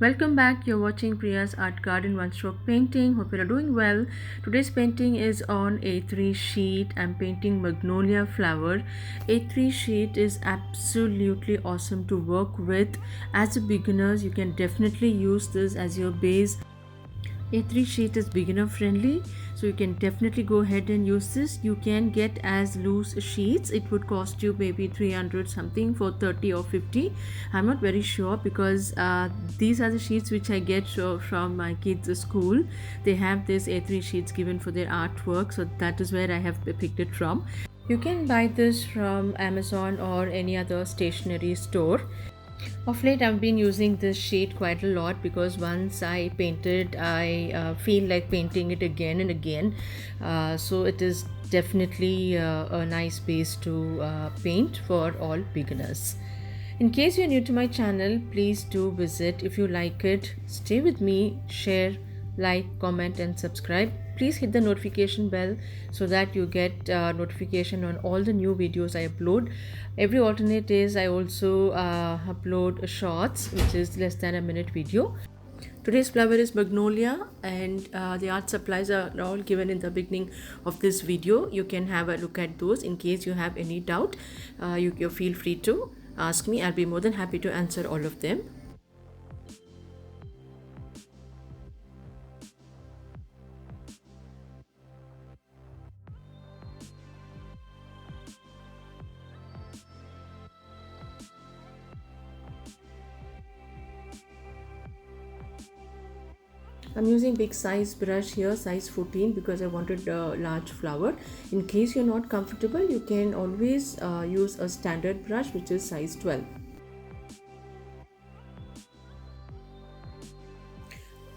Welcome back. You're watching Priya's Art Garden One Stroke Painting. Hope you're doing well. Today's painting is on A3 sheet. I'm painting magnolia flower. A3 sheet is absolutely awesome to work with. As a beginners, you can definitely use this as your base. A3 sheet is beginner friendly, so you can definitely go ahead and use this. You can get as loose sheets. It would cost you maybe 300 something for 30 or 50. I'm not very sure because these are the sheets which I get from my kids' school. They have these A3 sheets given for their artwork, so that is where I have picked it from. You can buy this from Amazon or any other stationery store. Of late, I've been using this sheet quite a lot because once I painted, I feel like painting it again and again. So it is definitely a nice base to paint for all beginners. In case you're new to my channel, please do visit. If you like it, stay with me, share, like, comment, and subscribe. Please hit the notification bell so that you get notification on all the new videos I upload. Every alternate days I also upload shorts, which is less than a minute video. Today's flower is magnolia, and the art supplies are all given in the beginning of this video. You can have a look at those. In case you have any doubt, you feel free to ask me. I'll be more than happy to answer all of them. I'm using big size brush here, size 14, because I wanted a large flower. In case you're not comfortable, you can always use a standard brush, which is size 12.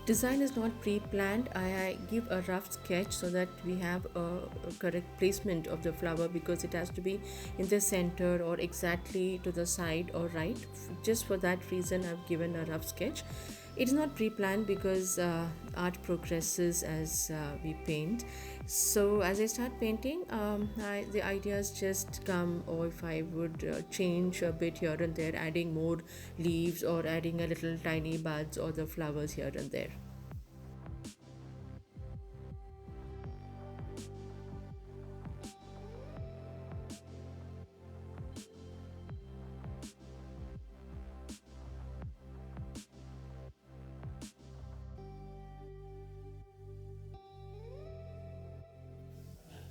Design is not pre-planned. I give a rough sketch so that we have a correct placement of the flower, because it has to be in the center or exactly to the side or right. Just for that reason, I've given a rough sketch. It is not pre-planned because art progresses as we paint. So as I start painting, the ideas just come, or if I would change a bit here and there, adding more leaves or adding a little tiny buds or the flowers here and there.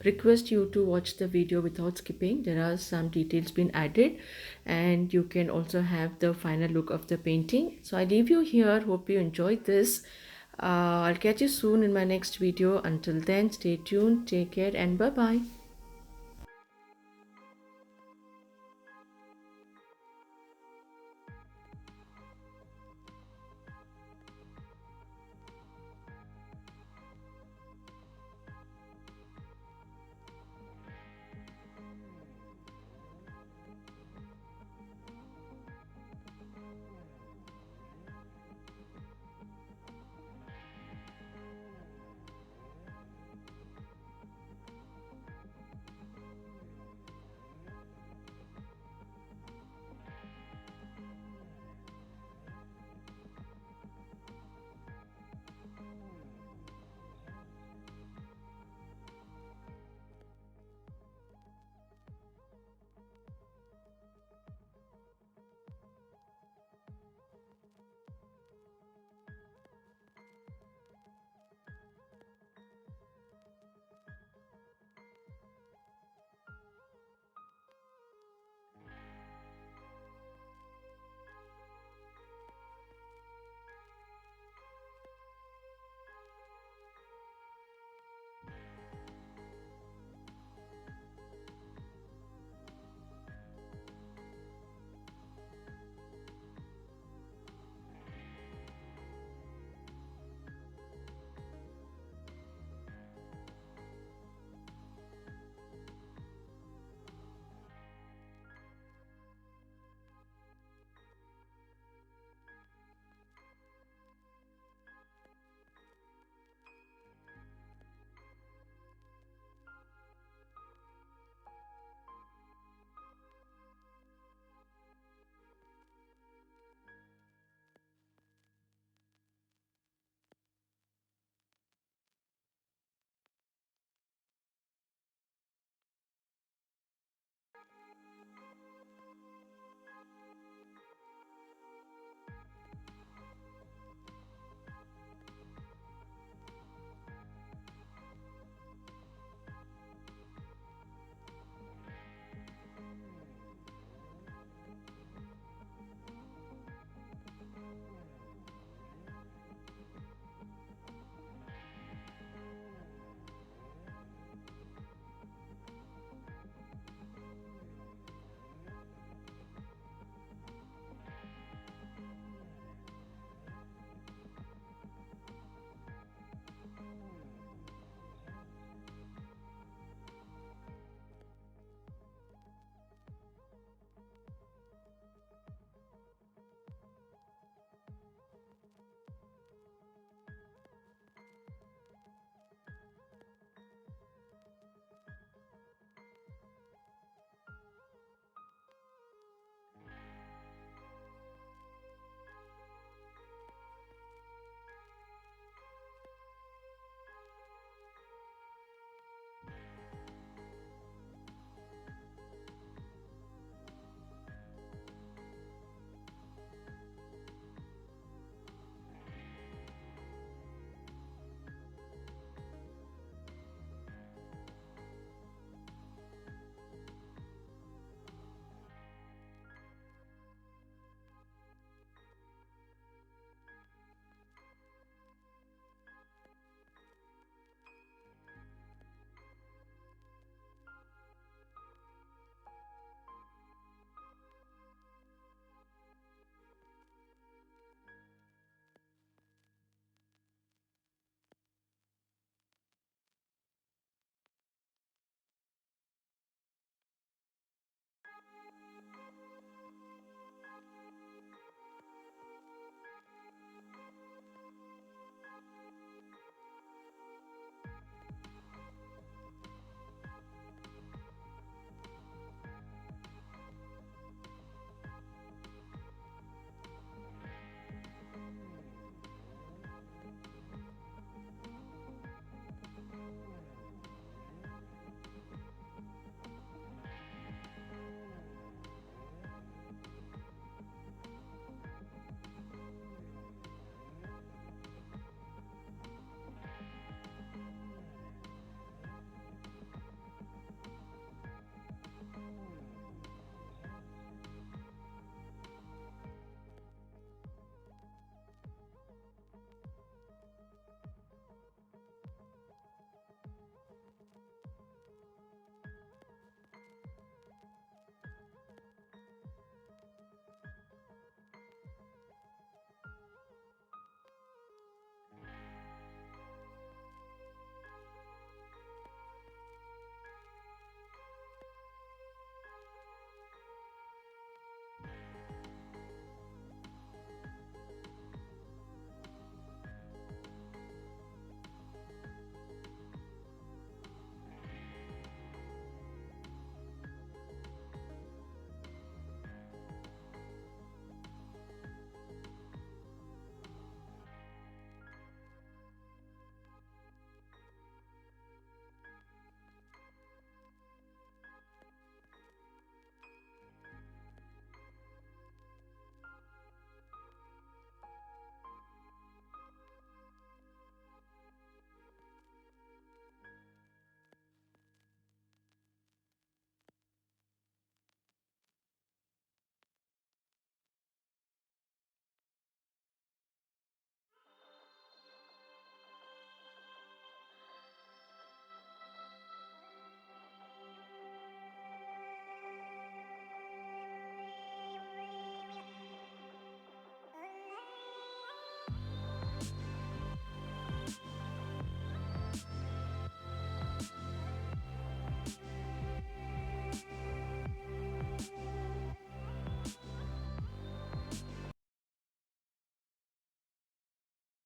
Request you to watch the video without skipping. There are some details been added, and you can also have the final look of the painting. So I leave you here. Hope you enjoyed this. I'll catch you soon in my next video. Until then, stay tuned, take care, and bye bye.